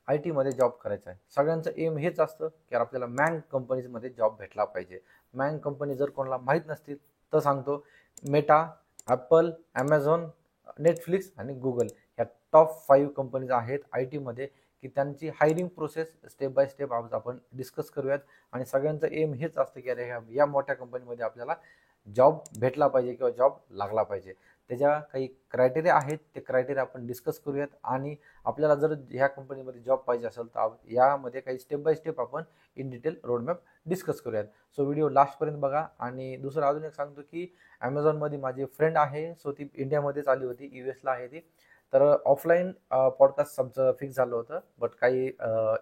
I टीमध्ये job करायचा आहे, सगळ्यांचं एम हेच असतं की यार आपल्याला मँग कंपनीजमध्ये जॉब भेटला पाहिजे. मँग कंपनी जर कोणाला माहीत नसतील तर सांगतो, मेटा, ॲपल, ॲमेझॉन, नेटफ्लिक्स आणि गुगल ह्या टॉप 5 कंपनीज आहेत आय टीमध्ये, की त्यांची hiring process step by step आज आपण डिस्कस करूयात. आणि सगळ्यांचं एम हेच असतं की अरे या मोठ्या कंपनीमध्ये आपल्याला जॉब भेटला पाहिजे किंवा जॉब लागला पाहिजे. त्याच्या काही क्रायटेरिया आहेत, ते क्रायटेरिया आपण डिस्कस करूयात. आणि आपल्याला जर ह्या कंपनीमध्ये जॉब पाहिजे असेल तर यामध्ये काही स्टेप बाय स्टेप आपण इन डिटेल रोडमॅप डिस्कस करूयात. सो व्हिडिओ लास्टपर्यंत बघा. आणि दुसरं अजून एक सांगतो की ॲमेझॉनमध्ये माझी फ्रेंड आहे, सो ती इंडियामध्येच आली होती, US ला आहे ती. तर ऑफलाईन पॉडकास्ट आमचं फिक्स झालं होतं, बट काही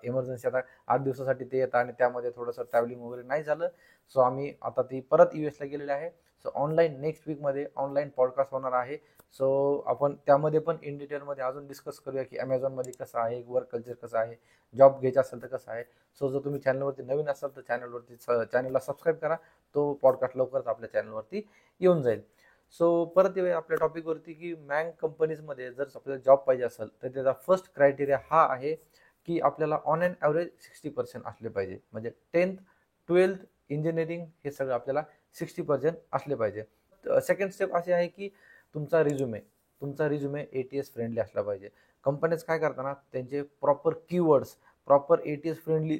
इमर्जन्सी आता 8 दिवसासाठी ते येतं आणि त्यामध्ये थोडंसं ट्रॅव्हलिंग वगैरे नाही झालं. सो आम्ही आता ती परत US ला गेलेली आहे. सो ऑनलाईन नेक्स्ट वीकमध्ये ऑनलाईन पॉडकास्ट होणार आहे. सो आपण त्यामध्ये पण इन डिटेलमध्ये अजून डिस्कस करूया की ॲमेझॉनमध्ये कसं आहे, वर्क कल्चर कसं आहे, जॉब घ्यायचा असेल तर कसं आहे. सो जर तुम्ही चॅनलवरती नवीन असाल तर चॅनलला सबस्क्राईब करा. तो पॉडकास्ट लवकरच आपल्या चॅनलवरती येऊन जाईल. सो परत येऊया आपल्या टॉपिकवरती की मँग कंपनीजमध्ये जर आपल्याला जॉब पाहिजे असेल तर त्याचा फर्स्ट क्रायटेरिया हा आहे की आपल्याला ऑन अँड ॲव्हरेज 60% असले पाहिजे. म्हणजे 10th 12th इंजिनिअरिंग हे सगळं आपल्याला 60% असले पाहिजे. सेकंड स्टेप अशी आहे की तुमचा रिझ्युमे ATS फ्रेंडली असला पाहिजे. कंपनीज काय करताना त्यांचे proper keywords, proper ATS friendly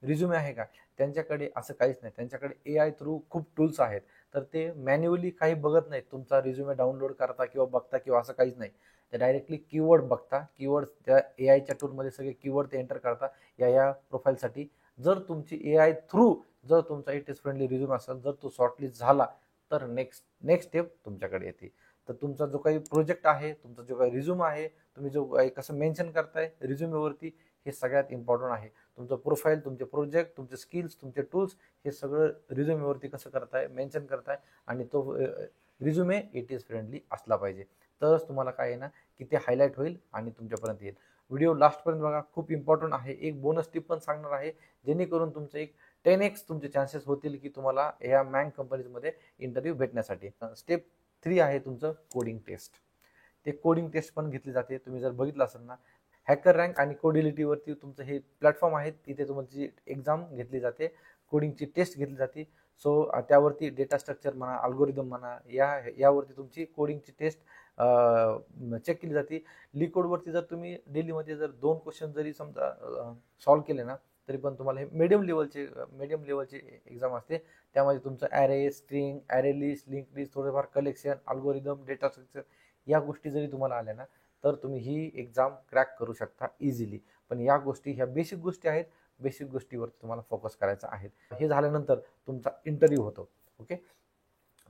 resume आहे का, त्यांच्याकडे असं काहीच नाही. त्यांच्याकडे AI थ्रू खूप टूल्स आहेत, तर ते मॅन्युअली काही बघत नाहीत तुमचा रिझ्युमे डाउनलोड करता किंवा बघता किंवा असं काहीच नाही. ते डायरेक्टली कीवर्ड बघता, कीवर्ड त्या AIच्या टूलमध्ये सगळे कीवर्ड ते एंटर करता या प्रोफाईलसाठी. जर तुमची AI थ्रू जर तुमचा ATS फ्रेंडली रिझ्युम असेल, जर तो शॉर्टलिस्ट झाला तर नेक्स्ट स्टेप तुमच्याकडे येते. तर तुमचा जो काही प्रोजेक्ट आहे, तुमचा जो काही रिझ्यूम आहे, तुम्ही जो काही कसं मेन्शन करताय रिझ्युमेवरती, हे सगळ्यात इम्पॉर्टंट आहे. तुमचं प्रोफाईल, तुमचे प्रोजेक्ट, तुमचे स्किल्स, तुमचे टूल्स हे सगळं रिझ्युमेवरती कसं करताय, मेन्शन करताय. आणि तो रिझ्युमे ATS फ्रेंडली असला पाहिजे. तरच तुम्हाला काय आहे ना की ते हायलाईट होईल आणि तुमच्यापर्यंत येईल. व्हिडिओ लास्टपर्यंत बघा, खूप इम्पॉर्टंट आहे. एक बोनस टिप पण सांगणार आहे, जेणेकरून तुमचं एक 10x तुमचे चान्सेस होतील की तुम्हाला या मँग कंपनीजमध्ये इंटरव्ह्यू भेटण्यासाठी. स्टेप 3 आहे तुमचं कोडिंग टेस्ट. ते कोडिंग टेस्ट पण घेतली जाते. तुम्ही जर बघितलं असेल ना, हॅकर रँक आणि कोडिलिटीवरती तुमचं हे प्लॅटफॉर्म आहेत, तिथे तुमची एक्झाम घेतली जाते, कोडिंगची टेस्ट घेतली जाते. सो त्यावरती डेटा स्ट्रक्चर म्हणा, अल्गोरिदम म्हणा, यावरती तुमची कोडिंगची टेस्ट चेक केली जाते. लिकोडवरती जर तुम्ही डेलीमध्ये जर 2 क्वेश्चन जरी समजा सॉल्व्ह केले ना, तरी पण तुम्हाला हे मीडियम लेवलचे एक्झाम असते. त्यामध्ये तुमचं array, string, array list, link list, थोडेफार कलेक्शन, अल्गोरिदम, डेटा स्ट्रक्चर या गोष्टी जरी तुम्हाला आल्या ना, तर तुम्ही ही एक्झाम क्रॅक करू शकता इझिली. पण ह्या बेसिक गोष्टी आहेत, बेसिक गोष्टीवरती तुम्हाला फोकस करायचा आहे. हे झाल्यानंतर तुमचा इंटरव्ह्यू होतो. ओके,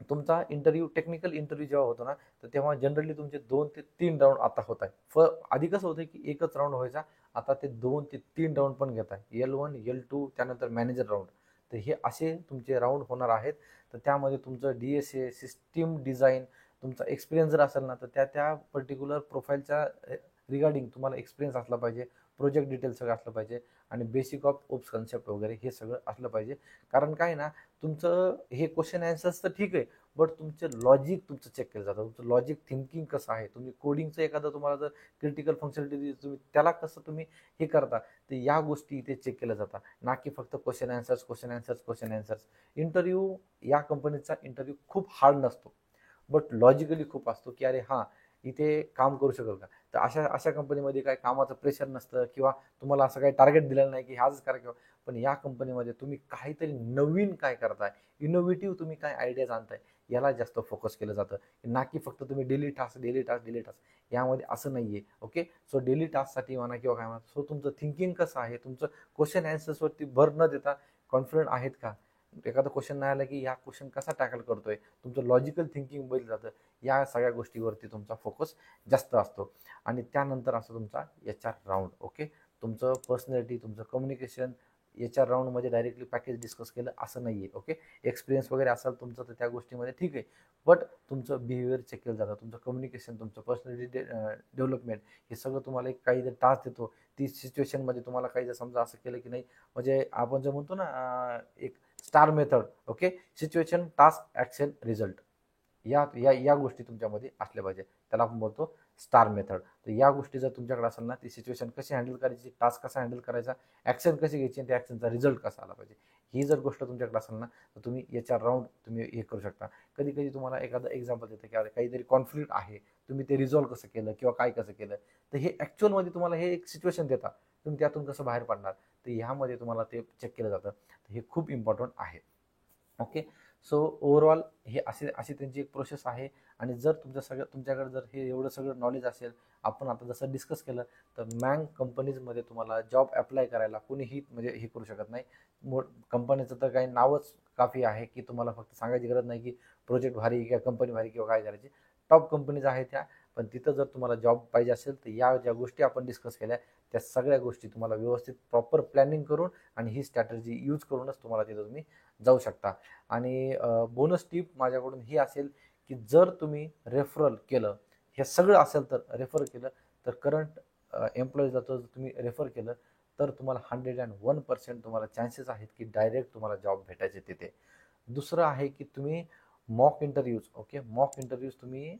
तुमचा इंटरव्ह्यू, टेक्निकल इंटरव्ह्यू जेव्हा होतो ना, तर तेव्हा जनरली तुमचे 2 ते 3 राऊंड आता होत आहे. आधी कसं होतं की एकच राऊंड व्हायचा, आता ते 2 ते 3 राऊंड पण घेत आहे. L1, L2, त्यानंतर मॅनेजर राऊंड. तर हे असे तुमचे राऊंड होणार आहेत. तर त्यामध्ये तुमचं DSA, सिस्टीम डिझाईन, तुमचा एक्सपिरियन्स जर असेल ना, तर त्या पर्टिक्युलर प्रोफाईलच्या रिगार्डिंग तुम्हाला एक्सपिरियन्स असला पाहिजे, प्रोजेक्ट डिटेल सगळं असलं पाहिजे आणि बेसिक ऑफ ओप्स कन्सेप्ट वगैरे हे सगळं असलं पाहिजे. कारण काय ना, तुमचं हे क्वेश्चन आन्सर्स तर ठीक आहे, बट तुमचं लॉजिक तुमचं चेक केलं जातं. तुमचं लॉजिक थिंकिंग कसं आहे, तुम्ही कोडिंगचं एखादं तुम्हाला जर क्रिटिकल फंक्शनॅलिटी तुम्ही त्याला कसं तुम्ही हे करता, तर या गोष्टी इथे चेक केल्या जातात, ना की फक्त क्वेश्चन आन्सर्स. इंटरव्ह्यू, या कंपनीचा इंटरव्ह्यू खूप हार्ड नसतो, बट लॉजिकली खूप असतो की अरे हां, इथे काम करू शकेल का. तर अशा अशा कंपनीमध्ये काय कामाचं प्रेशर नसतं किंवा तुम्हाला असं काही टार्गेट दिलेलं नाही की आजच करा किंवा. पण या कंपनीमध्ये तुम्ही काहीतरी नवीन काय करताय, इनोव्हेटिव्ह तुम्ही काय आयडियाज आणताय, याला जास्त फोकस केलं जातं, ना की फक्त तुम्ही डेली टास्क. यामध्ये असं नाही आहे. ओके, सो डेली टास्कसाठी म्हणा किंवा काय म्हणा, सो तुमचं थिंकिंग कसं आहे, तुमचं क्वेश्चन आन्सर्सवरती भर न देता कॉन्फिडंट आहेत का, एखादा क्वेश्चन नाही आला की या क्वेश्चन कसा टॅकल करतोय, तुमचं लॉजिकल थिंकिंग बदल जातं. या सगळ्या गोष्टीवरती तुमचा फोकस जास्त असतो. आणि त्यानंतर असं तुमचा HR राऊंड. ओके, तुमचं पर्सनॅलिटी, तुमचं कम्युनिकेशन HR राऊंडमध्ये डायरेक्टली पॅकेज डिस्कस केलं असं नाही आहे. ओके, एक्सपिरियन्स वगैरे असेल तुमचं तर त्या गोष्टीमध्ये ठीक आहे, बट तुमचं बिहेवियर चेक केलं जातं, तुमचं कम्युनिकेशन, तुमचं पर्सनॅलिटी डेव्हलपमेंट, हे सगळं तुम्हाला एक काही जर टास्क देतो, ती सिच्युएशनमध्ये तुम्हाला काही जर समजा असं केलं की नाही, म्हणजे आपण जे म्हणतो ना एक star method. Okay, situation, task, action, result, या या या गोष्टी तुमच्यामध्ये असल्या पाहिजे. त्याला आपण बोलतो स्टार मेथड. तर या गोष्टी जर तुमच्याकडे असेल ना, ती सिच्युएशन कशी हँडल करायची, टास्क कसा हँडल करायचा, ॲक्शन कशी घ्यायची आणि त्या ॲक्शनचा रिझल्ट कसा आला पाहिजे, ही जर गोष्ट तुमच्याकडे असेल ना, तर तुम्ही याच्या राऊंड तुम्ही हे करू शकता. कधी कधी तुम्हाला एखादं एक्झाम्पल देतं की अरे काहीतरी कॉन्फ्लिक्ट आहे, तुम्ही ते रिझॉल्व्ह कसं केलं किंवा काय कसं केलं. तर हे ॲक्च्युअलमध्ये तुम्हाला हे एक सिच्युएशन देतात, तुम्ही त्यातून कसं बाहेर पडणार, तर ह्यामध्ये तुम्हाला ते चेक केलं जातं. तर हे खूप इम्पॉर्टंट आहे. ओके. सो ओव्हरऑल हे अशी त्यांची एक प्रोसेस आहे. आणि जर तुमच्याकडे जर हे एवढं सगळं नॉलेज असेल, आपण आता जसं डिस्कस केलं, तर मँग कंपनीजमध्ये तुम्हाला जॉब अप्लाय करायला कोणीही म्हणजे हे करू शकत नाही. कंपनीचं तर काही नावच काफी आहे की तुम्हाला फक्त सांगायची गरज नाही की प्रोजेक्ट भारी किंवा कंपनी भारी किंवा काय करायची. टॉप कंपनीज आहेत त्या. पण तिथं जर तुम्हाला जॉब पाहिजे असेल, तर या ज्या गोष्टी आपण डिस्कस केल्या, त्या सगळ्या गोष्टी तुम्हाला व्यवस्थित प्रॉपर प्लॅनिंग करून आणि ही स्ट्रॅटर्जी यूज करूनच तुम्हाला तिथं तुम्ही जाऊ शकता. आणि बोनस टिप माझ्याकडून ही असेल की जर तुम्ही रेफरल केलं, हे सगळं असेल तर रेफर केलं, तर करंट एम्प्लॉईजला जर तुम्ही रेफर केलं, तर तुम्हाला 101% तुम्हाला चान्सेस आहेत की डायरेक्ट तुम्हाला जॉब भेटायचे तिथे. दुसरं आहे की तुम्ही mock interviews, okay, mock interviews तुम्ही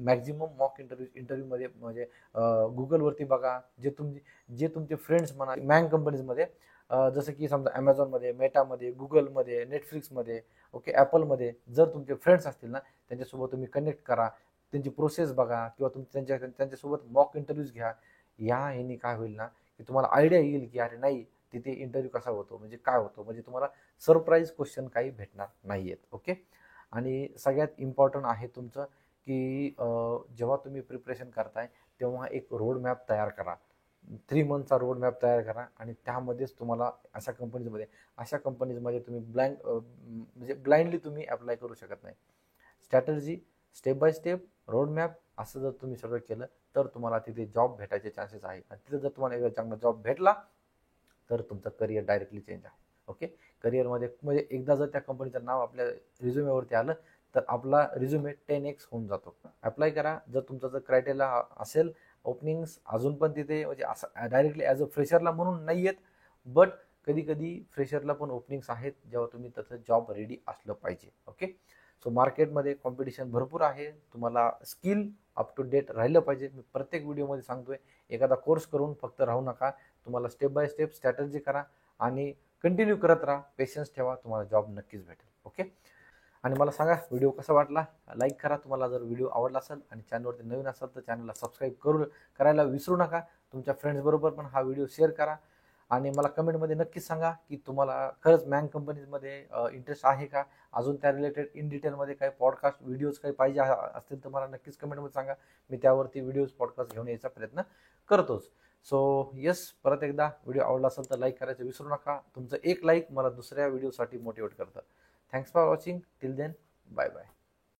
मॅक्झिमम मॉक इंटरव्ह्यूमध्ये म्हणजे गुगलवरती बघा. जे तुमचे फ्रेंड्स म्हणा मँग कंपनीजमध्ये, जसं की समजा ॲमेझॉनमध्ये, मेटामध्ये, गुगलमध्ये, नेटफ्लिक्समध्ये, ओके, ॲपलमध्ये जर तुमचे फ्रेंड्स असतील ना, त्यांच्यासोबत तुम्ही कनेक्ट करा, त्यांची प्रोसेस बघा किंवा तुम्ही त्यांच्यासोबत मॉक इंटरव्ह्यूज घ्या. ह्याने काय होईल ना, की तुम्हाला आयडिया येईल की अरे नाही, तिथे इंटरव्ह्यू कसा होतो, म्हणजे काय होतो, म्हणजे तुम्हाला सरप्राईज क्वेश्चन काही भेटणार नाही आहेत. ओके. आणि सगळ्यात इम्पॉर्टंट आहे तुमचं की जेव्हा तुम्ही प्रिपरेशन करताय, तेव्हा एक रोड मॅप तयार करा. 3 मंथचा रोड मॅप तयार करा आणि त्यामध्येच तुम्हाला अशा कंपनीजमध्ये तुम्ही म्हणजे ब्लाइंडली तुम्ही अप्लाय करू शकत नाही. Strategy, step by step, road map असं जर तुम्ही सगळं केलं, तर तुम्हाला तिथे जॉब भेटायचे चान्सेस आहेत. आणि तिथे जर तुम्हाला एकदा चांगला जॉब भेटला, तर तुमचं करिअर डायरेक्टली चेंज आहे. ओके. करिअरमध्ये म्हणजे एकदा जर त्या कंपनीचं नाव आपल्या रिझ्युमेवरती आलं, तर आपला रिझ्युमे 10x होऊन जातो. अप्लाय करा. जर तुमचा जर क्रायटेरिया असेल, ओपनिंग्स अजून पण तिथे म्हणजे असं डायरेक्टली ॲज अ फ्रेशरला म्हणून नाही आहेत, बट कधी कधी फ्रेशरला पण ओपनिंग्स आहेत, जेव्हा तुम्ही त्याचं जॉब रेडी असलं पाहिजे. ओके. सो मार्केटमध्ये कॉम्पिटिशन भरपूर आहे. तुम्हाला स्किल अप टू डेट राहिलं पाहिजे. मी प्रत्येक व्हिडिओमध्ये सांगतोय, एखादा कोर्स करून फक्त राहू नका. तुम्हाला स्टेप बाय स्टेप स्ट्रॅटर्जी करा आणि कंटिन्यू करत राहा, पेशन्स ठेवा, तुम्हाला जॉब नक्कीच भेटेल. ओके. आणि मला सांगा व्हिडिओ कसा वाटला, लाईक करा तुम्हाला जर व्हिडिओ आवडला असेल, आणि चॅनलवरती नवीन असाल तर चॅनलला सबस्क्राईब करायला विसरू नका. तुमच्या फ्रेंड्सबरोबर पण हा व्हिडिओ शेअर करा. आणि मला कमेंटमध्ये नक्कीच सांगा की तुम्हाला खरंच मँग कंपनीजमध्ये इंटरेस्ट आहे का, अजून त्या रिलेटेड इन डिटेलमध्ये काही पॉडकास्ट व्हिडिओज काही पाहिजे असतील तर मला नक्कीच कमेंटमध्ये सांगा. मी त्यावरती व्हिडिओज पॉडकास्ट घेऊन यायचा प्रयत्न करतोच. सो येस, परत एकदा व्हिडिओ आवडला असेल तर लाईक करायचं विसरू नका. तुमचं एक लाईक मला दुसऱ्या व्हिडिओसाठी मोटिवेट करतं. Thanks for watching. Till then, bye bye.